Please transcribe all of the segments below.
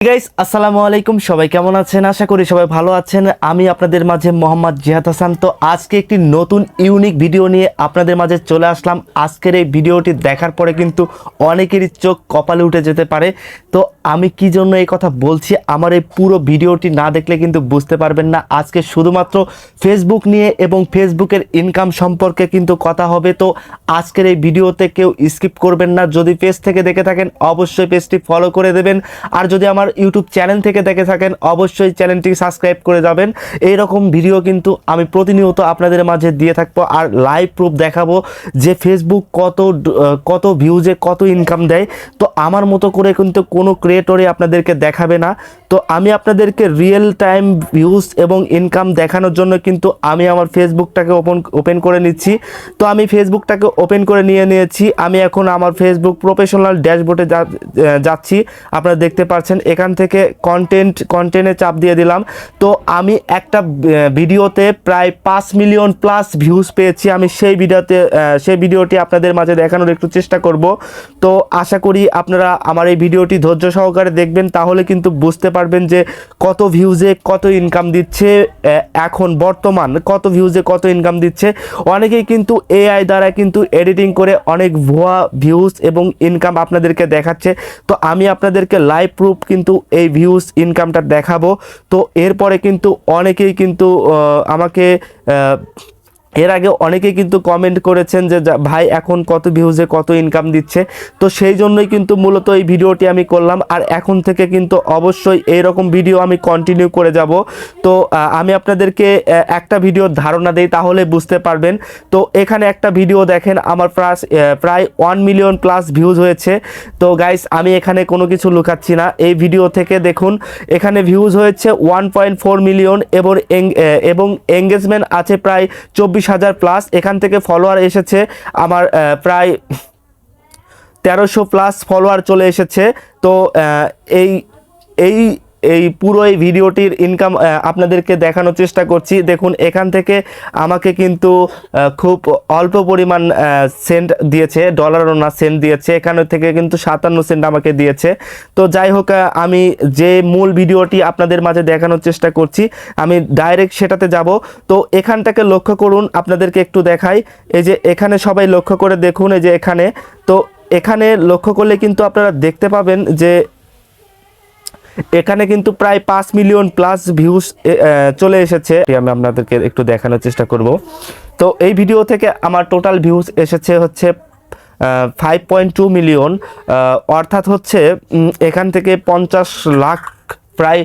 Guys আসসালামু আলাইকুম, সবাই কেমন আছেন? আশা করি সবাই ভালো আছেন। আমি আপনাদের মাঝে মোহাম্মদ জিহাদ হাসান। তো আজকে একটি নতুন ইউনিক ভিডিও নিয়ে আপনাদের মাঝে চলে আসলাম। আজকের এই ভিডিওটি দেখার পরে কিন্তু অনেকেরই চোখ কপালে উঠে যেতে পারে। তো আমি কি জন্য এই কথা বলছি, আমার এই পুরো ভিডিওটি না দেখলে কিন্তু বুঝতে পারবেন না। আজকে শুধুমাত্র ফেসবুক নিয়ে এবং ফেসবুকের ইনকাম সম্পর্কে কিন্তু কথা হবে। তো আজকের এই ভিডিওতে কেউ স্কিপ করবেন না। যদি পেজ থেকে দেখে থাকেন অবশ্যই পেজটি ফলো করে দেবেন, আর যদি আমার ইউটিউব চ্যানেল থেকে দেখে থাকেন অবশ্যই চ্যানেলটি সাবস্ক্রাইব করে যাবেন। এইরকম ভিডিও কিন্তু আমি প্রতিনিয়ত আপনাদের মাঝে দিয়ে থাকবো, আর লাইভ প্রুফ দেখাবো যে ফেসবুক কত ভিউজে কত ইনকাম দেয়। তো আমার মতো করে কিন্তু কোনো ক্রিয়েটরই আপনাদেরকে দেখাবে না। তো আমি আপনাদেরকে রিয়েল টাইম ভিউজ এবং ইনকাম দেখানোর জন্য কিন্তু আমি আমার ফেসবুকটাকে ওপেন করে নিচ্ছি। তো আমি ফেসবুকটাকে ওপেন করে নিয়েছি। আমি এখন আমার ফেসবুক প্রফেশনাল ড্যাশবোর্ডে যাচ্ছি। আপনারা দেখতে পাচ্ছেন এখান থেকে কন্টেন্টে চাপ দিয়ে দিলাম। তো আমি একটা ভিডিওতে প্রায় 5 মিলিয়ন প্লাস ভিউজ পেয়েছি। আমি সেই ভিডিওটি আপনাদের মাঝে দেখানোর একটু চেষ্টা করব। তো আশা করি আপনারা আমার এই ভিডিওটি ধৈর্য সহকারে দেখবেন, তাহলে কিন্তু বুঝতে পারবেন যে কত ভিউজে কত ইনকাম দিচ্ছে, এখন বর্তমান কত ভিউজে কত ইনকাম দিচ্ছে। অনেকেই কিন্তু এআই দ্বারা কিন্তু এডিটিং করে অনেক ভুয়া ভিউজ এবং ইনকাম আপনাদেরকে দেখাচ্ছে। তো আমি আপনাদেরকে লাইভ প্রুফ কিন্তু এই ভিউজ ইনকামটা দেখাবো। তো এরপরে কিন্তু অনেকেই কিন্তু আমাকে এর আগে অনেকেই কিন্তু কমেন্ট করেছেন যে ভাই এখন কত ভিউজে কত ইনকাম দিচ্ছে। তো সেই জন্যই কিন্তু মূলত এই ভিডিওটি আমি করলাম, আর এখন থেকে কিন্তু অবশ্যই এইরকম ভিডিও আমি কন্টিনিউ করে যাব। তো আমি আপনাদেরকে একটা ভিডিওর ধারণা দেই, তাহলে বুঝতে পারবেন। তো এখানে একটা ভিডিও দেখেন, আমার প্রায় 1 মিলিয়ন প্লাস ভিউজ হয়েছে। তো গাইস আমি এখানে কোনো কিছু লুকাচ্ছি না, এই ভিডিও থেকে দেখুন এখানে ভিউজ হয়েছে 1.4 মিলিয়ন এবং এঙ্গেজমেন্ট আছে প্রায় 24,000 প্লাস। এখান থেকে ফলোয়ার এসেছে আমার প্রায় 1300 প্লাস ফলোয়ার চলে এসেছে। তো এই পুরো এই ভিডিওটির ইনকাম আপনাদেরকে দেখানোর চেষ্টা করছি। দেখুন এখান থেকে আমাকে কিন্তু খুব অল্প পরিমাণ সেন্ট দিয়েছে, ডলারও না সেন্ট দিয়েছে। এখানে থেকে কিন্তু 57 সেন্ট আমাকে দিয়েছে। তো যাই হোক, আমি যে মূল ভিডিওটি আপনাদের মাঝে দেখানোর চেষ্টা করছি, আমি ডাইরেক্ট সেটাতে যাব। তো এখানটাকে লক্ষ্য করুন, আপনাদেরকে একটু দেখাই। এই যে এখানে সবাই লক্ষ্য করে দেখুন, এই যে এখানে, তো এখানে লক্ষ্য করলে কিন্তু আপনারা দেখতে পাবেন যে এখানে কিন্তু প্রায় 5 মিলিয়ন প্লাস ভিউজ চলে এসেছে। আমি আপনাদেরকে একটু দেখানোর চেষ্টা করব। তো এই ভিডিও থেকে আমার টোটাল ভিউজ এসেছে হচ্ছে 5.2 মিলিয়ন, অর্থাৎ হচ্ছে এখান থেকে 50 লাখ, প্রায়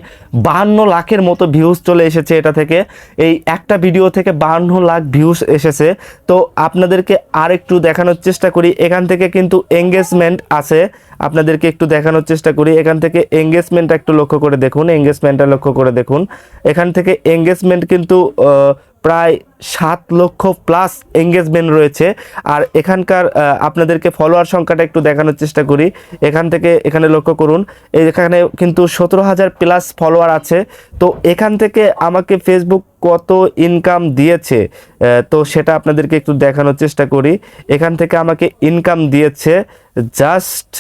52 লাখের মতো ভিউজ চলে এসেছে। এটা থেকে এই একটা ভিডিও থেকে 52 লাখ ভিউজ এসেছে। তো আপনাদেরকে আর একটু দেখানোর চেষ্টা করি। এখান থেকে কিন্তু এঙ্গেজমেন্ট আছে, আপনাদেরকে একটু দেখানোর চেষ্টা করি। এখান থেকে এঙ্গেজমেন্টটা একটু লক্ষ্য করে দেখুন, এখান থেকে এঙ্গেজমেন্ট কিন্তু প্রায় 7 লক্ষ প্লাস এঙ্গেজমেন্ট রয়েছে। আর এখানকার আপনাদেরকে ফলোয়ার সংখ্যাটা একটু দেখানোর চেষ্টা করি। এখানে লক্ষ্য করুন, এখানে কিন্তু 17,000 প্লাস ফলোয়ার আছে। তো এখান থেকে আমাকে ফেসবুক কত ইনকাম দিয়েছে, তো সেটা আপনাদেরকে একটু দেখানোর চেষ্টা করি। এখান থেকে আমাকে ইনকাম দিয়েছে জাস্ট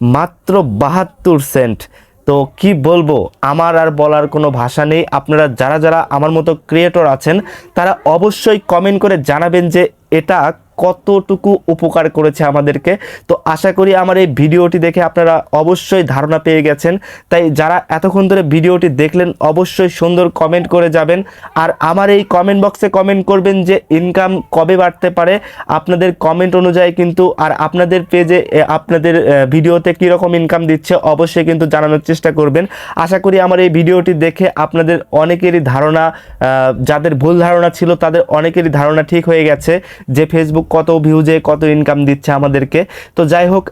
মাত্র 72 সেন্ট। তো কি বলবো, আমার আর বলার কোনো ভাষা নেই। আপনারা যারা আমার মতো ক্রিয়েটর আছেন তারা অবশ্যই কমেন্ট করে জানাবেন যে এটা কতটুকু উপকার করেছে আমাদেরকে। তো আশা করি আমার এই ভিডিওটি দেখে আপনারা অবশ্যই ধারণা পেয়ে গেছেন। তাই যারা এতক্ষণ ধরে ভিডিওটি দেখলেন অবশ্যই সুন্দর কমেন্ট করে যাবেন, আর আমার এই কমেন্ট বক্সে কমেন্ট করবেন যে ইনকাম কবে বাড়তে পারে। আপনাদের কমেন্ট অনুযায়ী কিন্তু, আর আপনাদের পেজে আপনাদের ভিডিওতে কীরকম ইনকাম দিচ্ছে অবশ্যই কিন্তু জানানোর চেষ্টা করবেন। আশা করি আমার এই ভিডিওটি দেখে আপনাদের অনেকেরই ধারণা, যাদের ভুল ধারণা ছিল তাদের অনেকেরই ধারণা ঠিক হয়ে গেছে যে ফেসবুক কত ভিউজে কত ইনকাম দিচ্ছে আমাদেরকে। তো যাই হোক,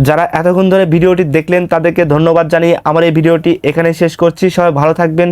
যারা এতক্ষণ ধরে ভিডিওটি দেখলেন তাদেরকে ধন্যবাদ জানিয়ে আমার এই ভিডিওটি এখানে শেষ করছি। সবাই ভালো থাকবেন।